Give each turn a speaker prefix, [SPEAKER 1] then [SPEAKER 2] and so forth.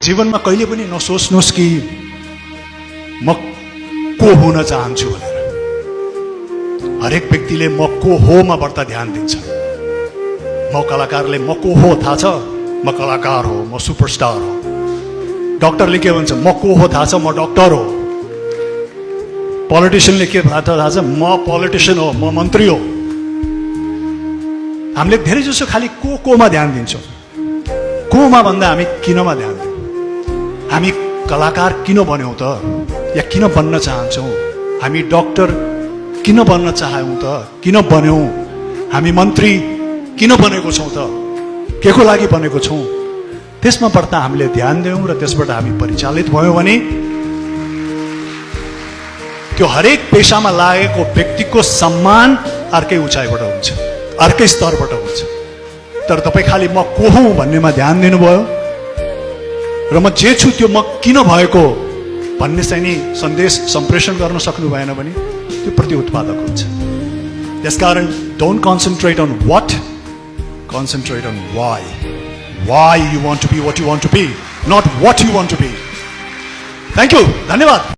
[SPEAKER 1] जीवनमा कहिले पनि नसोच्नुहोस् कि म को हुन चाहन्छु भनेर। हरेक व्यक्तिले म को हो मा बढ्ता ध्यान दिन्छ। म कलाकारले म को हो थाहा छ, म कलाकार हो, म सुपरस्टार हो। डक्टरले के भन्छ, म को हो थाहा छ, म डक्टर हो। पोलिटिशियनले के थाहा छ, म पोलिटिशियन हो, म मन्त्री हो। हामीले धेरै जसो खालि कोमा ध्यान दिन्छौँ। कोमा भन्दा हामी किनमा ध्यान दिन्छौँ। हामी कलाकार किन बन्यौँ त, या किन बन्न चाहन्छौँ? हामी डक्टर किन बन्न चाहौँ त, किन बन्यौँ? हामी मन्त्री किन बनेको छौँ त, के को लागि बनेको छौँ? त्यसमा बढ्ता हामीले ध्यान दियौँ र त्यसबाट हामी परिचालित भयौँ भने त्यो हरेक पेशामा लागेको व्यक्तिको सम्मान अर्कै उचाइबाट हुन्छ, अर्कै स्तरबाट हुन्छ। तर तपाईँ खालि म को हुँ भन्नेमा ध्यान दिनुभयो र म जे छु त्यो म किन भएको भन्ने चाहिँ नि सन्देश सम्प्रेषण गर्न सक्नु भएन भने त्यो प्रति उत्पादक हुन्छ। त्यसकारण don't concentrate on what, concentrate on why. Why you want to be what you want to be, not what you want to be. Thank you, धन्यवाद।